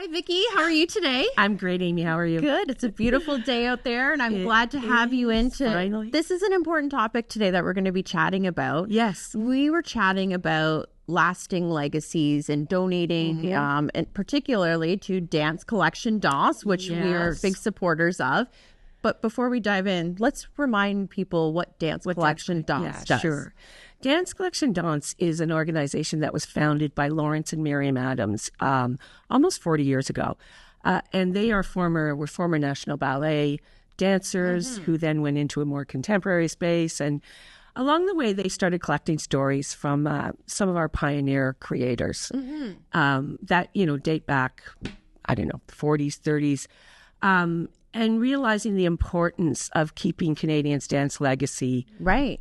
Hi, Vickie. How are you today? I'm great, Amy. How are you? Good. It's a beautiful day out there, and I'm glad to have you in. Finally. This is an important topic today that we're going to be chatting about. Yes. We were chatting about lasting legacies and donating, and particularly to Dance Collection DOS, which we are big supporters of. But before we dive in, let's remind people what Dance Collection DOS does. Sure. Dance Collection Dance is an organization that was founded by Lawrence and Miriam Adams almost 40 years ago. And they were former National Ballet dancers who then went into a more contemporary space. And along the way, they started collecting stories from some of our pioneer creators that, date back, 40s, 30s. And realizing the importance of keeping Canadians' dance legacy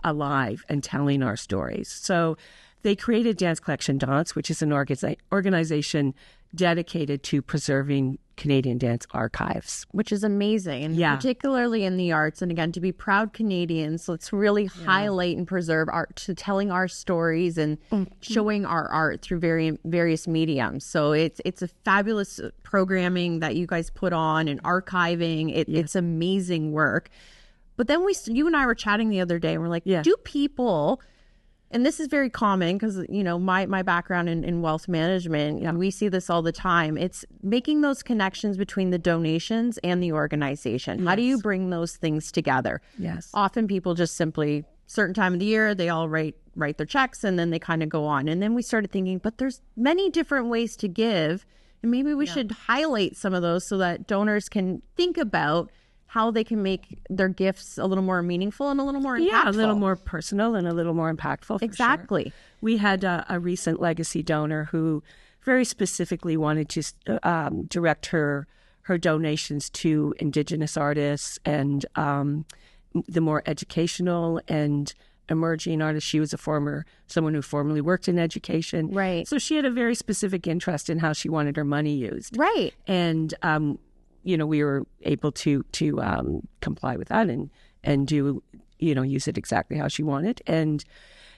alive and telling our stories. So they created Dance Collection Dance, which is an organization dedicated to preserving Canadian dance archives. Which is amazing, and particularly in the arts. And again, to be proud Canadians, let's really highlight and preserve art, to telling our stories and showing our art through various mediums. So it's a fabulous programming that you guys put on and archiving. It's amazing work. But then you and I were chatting the other day, and we're like, do people... And this is very common because, my background in wealth management, we see this all the time. It's making those connections between the donations and the organization. How do you bring those things together? Yes. Often people just simply, certain time of the year, they all write their checks and then they kind of go on. And then we started thinking, but there's many different ways to give. And maybe we should highlight some of those so that donors can think about how they can make their gifts a little more meaningful and a little more impactful. Yeah, a little more personal and a little more impactful. Exactly. Sure. We had a recent legacy donor who very specifically wanted to direct her donations to Indigenous artists and the more educational and emerging artists. She was someone who formerly worked in education. Right. So she had a very specific interest in how she wanted her money used. Right. And we were able to comply with that and do, use it exactly how she wanted. And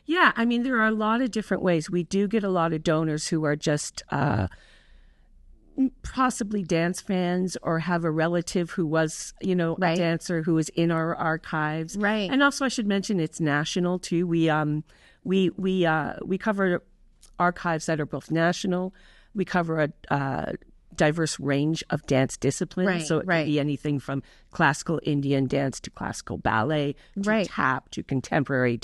there are a lot of different ways. We do get a lot of donors who are just possibly dance fans or have a relative who was, a dancer who is in our archives. Right. And also I should mention it's national too. We cover archives that are both national. We cover a diverse range of dance disciplines. So it could be anything from classical Indian dance to classical ballet to tap to contemporary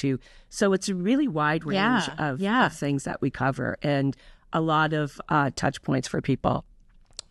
so it's a really wide range of things that we cover and a lot of touch points for people.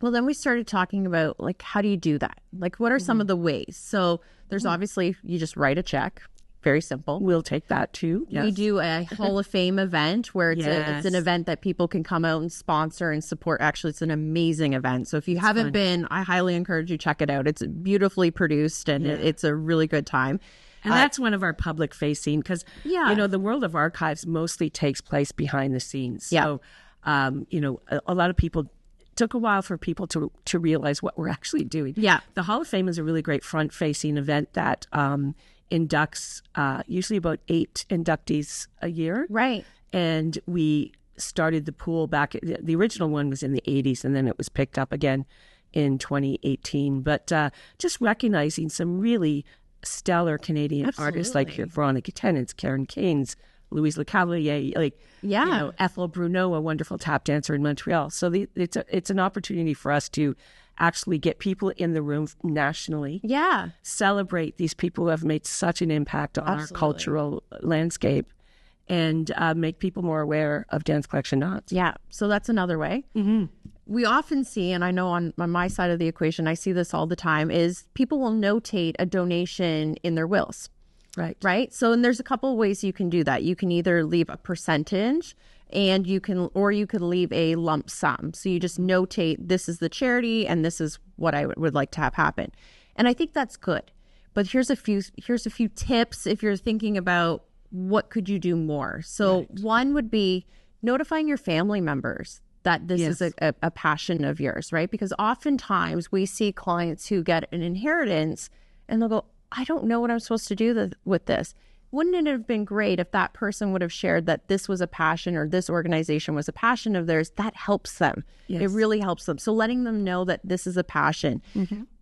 Well, then we started talking about how do you do that? What are some of the ways? So there's obviously, you just write a check. Very simple. We'll take that too. Yes. We do a Hall of Fame event where it's an event that people can come out and sponsor and support. Actually, it's an amazing event. So if you haven't been, I highly encourage you check it out. It's beautifully produced and it's a really good time. And that's one of our public facing because, the world of archives mostly takes place behind the scenes. So, a lot of people took a while for people to realize what we're actually doing. Yeah. The Hall of Fame is a really great front facing event that, inducts usually about 8 inductees a year. Right. And we started the pool back, the original one was in the 80s and then it was picked up again in 2018. But just recognizing some really stellar Canadian artists like Veronica Tennant's, Karen Kane's, Louise Le Cavalier, Ethel Bruneau, a wonderful tap dancer in Montreal. So it's an opportunity for us to actually get people in the room nationally. Yeah. Celebrate these people who have made such an impact on our cultural landscape and make people more aware of Dance Collection Dance. Yeah. So that's another way. Mm-hmm. We often see, and I know on my side of the equation, I see this all the time, is people will notate a donation in their wills. Right. So, and there's a couple of ways you can do that. You can either leave a percentage and you could leave a lump sum. So you just notate this is the charity and this is what I would like to have happen. And I think that's good. But here's a few tips if you're thinking about what could you do more. So one would be notifying your family members that this is a passion of yours, right? Because oftentimes we see clients who get an inheritance and they'll go, I don't know what I'm supposed to do with this. wouldn't it have been great if that person would have shared that this was a passion or this organization was a passion of theirs? That helps them. Yes. It really helps them. So letting them know that this is a passion.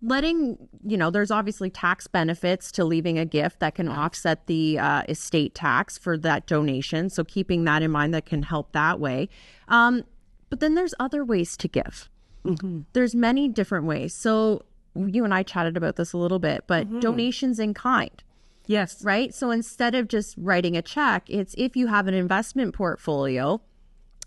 There's obviously tax benefits to leaving a gift that can offset the estate tax for that donation. So keeping that in mind, that can help that way. But then there's other ways to give. There's many different ways. So you and I chatted about this a little bit, but donations in kind. Yes. Right? So instead of just writing a check, it's if you have an investment portfolio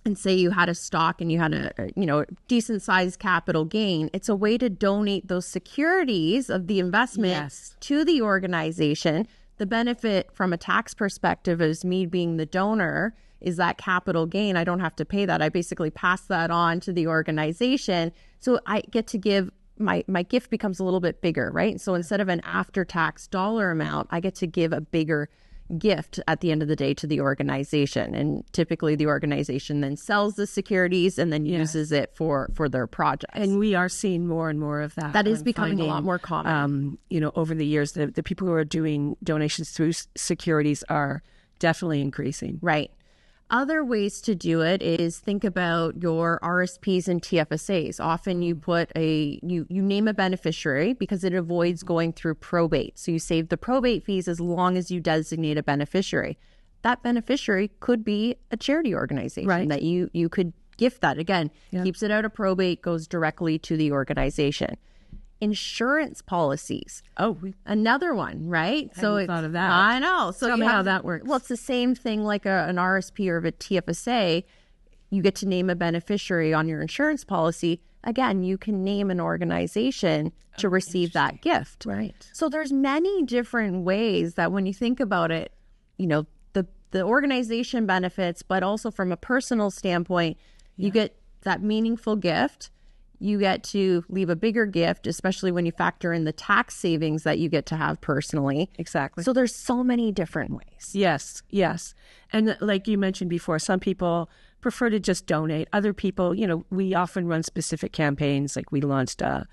and say you had a stock and you had a decent sized capital gain, it's a way to donate those securities of the investment to the organization. The benefit from a tax perspective is me being the donor is that capital gain. I don't have to pay that. I basically pass that on to the organization. So I get to give my gift becomes a little bit bigger, right? So instead of an after-tax dollar amount, I get to give a bigger gift at the end of the day to the organization. And typically the organization then sells the securities and then uses it for their projects. And we are seeing more and more of that. That is becoming a lot more common. Over the years, the people who are doing donations through securities are definitely increasing. Right. Other ways to do it is think about your RSPs and TFSAs. Often you put you name a beneficiary because it avoids going through probate. So you save the probate fees as long as you designate a beneficiary. That beneficiary could be a charity organization that you could gift that. Again, keeps it out of probate, goes directly to the organization. Insurance policies. Oh, another one, right? I hadn't thought of that. I know. So tell me how that works. Well, it's the same thing like an RSP or a TFSA. You get to name a beneficiary on your insurance policy. Again, you can name an organization to receive that gift. Right. So there's many different ways that when you think about it, the organization benefits, but also from a personal standpoint, you get that meaningful gift. You get to leave a bigger gift, especially when you factor in the tax savings that you get to have personally. Exactly. So there's so many different ways. Yes. And like you mentioned before, some people prefer to just donate. Other people, we often run specific campaigns. Like we launched a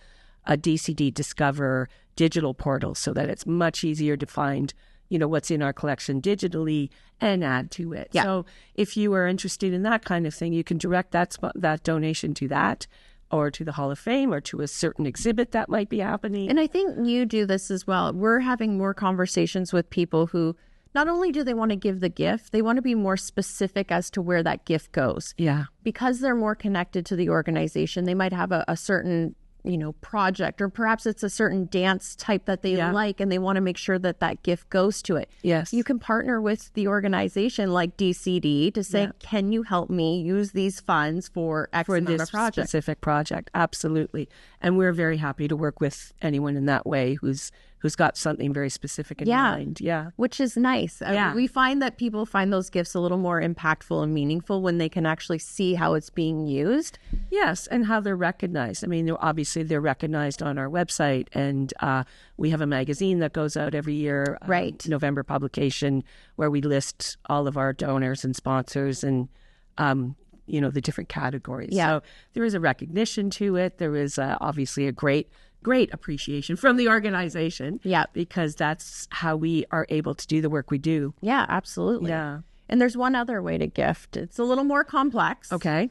DCD Discover digital portal so that it's much easier to find what's in our collection digitally and add to it. Yeah. So if you are interested in that kind of thing, you can direct that donation to that, or to the Hall of Fame, or to a certain exhibit that might be happening. And I think you do this as well. We're having more conversations with people who not only do they want to give the gift, they want to be more specific as to where that gift goes. Yeah. Because they're more connected to the organization, they might have a certain project, or perhaps it's a certain dance type that they like, and they want to make sure that that gift goes to it. Yes. You can partner with the organization like DCD to say, can you help me use these funds for X amount of project? Specific project? Absolutely. And we're very happy to work with anyone in that way who's got something very specific in mind. Yeah. Which is nice. We find that people find those gifts a little more impactful and meaningful when they can actually see how it's being used. Yes, and how they're recognized. I mean, obviously they're recognized on our website, and we have a magazine that goes out every year, November publication, where we list all of our donors and sponsors and the different categories. Yeah. So there is a recognition to it. There is obviously a great appreciation from the organization. Yeah. Because that's how we are able to do the work we do. Yeah, absolutely. Yeah. And there's one other way to gift. It's a little more complex. Okay.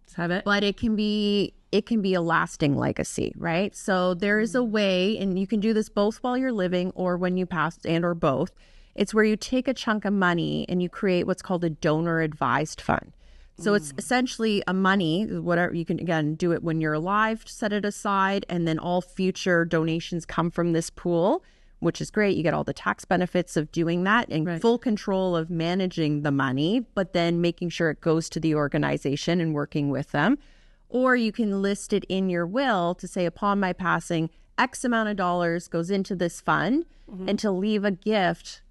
Let's have it. But it can be a lasting legacy, right? So there is a way, and you can do this both while you're living or when you pass, and or both. It's where you take a chunk of money and you create what's called a donor advised fund. So it's essentially a money, whatever, you can, again, do it when you're alive, set it aside, and then all future donations come from this pool, which is great. You get all the tax benefits of doing that and full control of managing the money, but then making sure it goes to the organization and working with them. Or you can list it in your will to say, upon my passing, X amount of dollars goes into this fund, and to leave a gift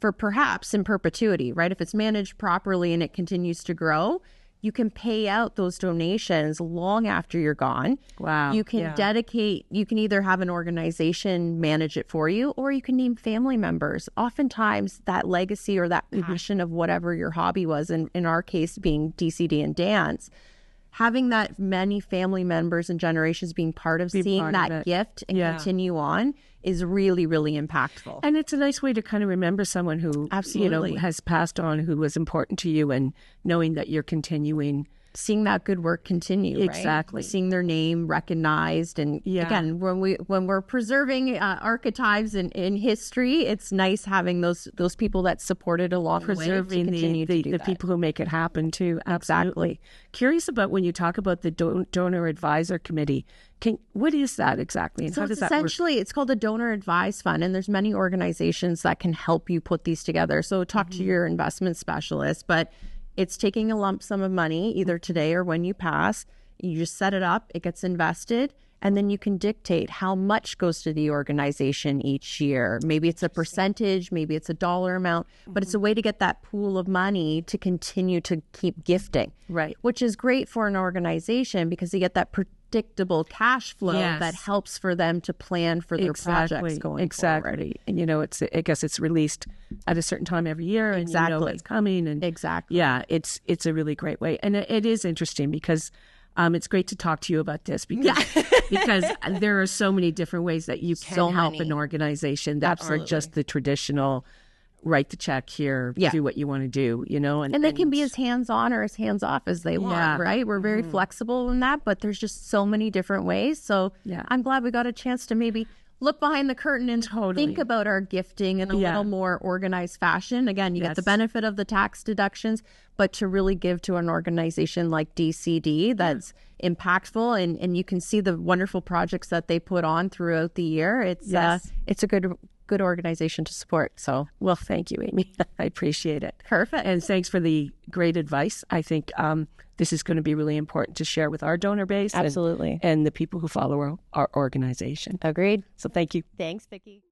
for perhaps in perpetuity, right? If it's managed properly and it continues to grow, you can pay out those donations long after you're gone. Wow. You can dedicate, you can either have an organization manage it for you, or you can name family members. Oftentimes that legacy or that passion of whatever your hobby was, in our case being DCD and dance, having that many family members and generations being part of seeing that gift and continue on is really, really impactful. And it's a nice way to kind of remember someone who, absolutely, has passed on, who was important to you, and knowing that you're continuing. Seeing that good work continue, exactly. Right? Seeing their name recognized, and again, when we're preserving archetypes in history, it's nice having those people that supported along preserving the people who make it happen too. Exactly. Curious about when you talk about the donor advisor committee. What is that exactly, and so how does that work? Essentially, it's called a donor advised fund, and there's many organizations that can help you put these together. So talk to your investment specialist, but it's taking a lump sum of money either today or when you pass. You just set it up, it gets invested, and then you can dictate how much goes to the organization each year. Maybe it's a percentage, maybe it's a dollar amount, but it's a way to get that pool of money to continue to keep gifting. Right. Which is great for an organization because you get that predictable cash flow that helps for them to plan for their projects going forward. And I guess it's released at a certain time every year, and you know what's coming. And it's a really great way. And it is interesting because it's great to talk to you about this because there are so many different ways that you can help an organization that are just the traditional write the check here, do what you want to do, and they can be as hands-on or as hands-off as they want, right? We're very flexible in that, but there's just so many different ways. So I'm glad we got a chance to maybe look behind the curtain and think about our gifting in a little more organized fashion. Again, you get the benefit of the tax deductions, but to really give to an organization like DCD that's impactful, and you can see the wonderful projects that they put on throughout the year. It's a good organization to support. So, well, thank you, Amy. I appreciate it. Perfect. And thanks for the great advice. I think this is going to be really important to share with our donor base. Absolutely. And the people who follow our organization. Agreed. So thank you. Thanks, Vickie.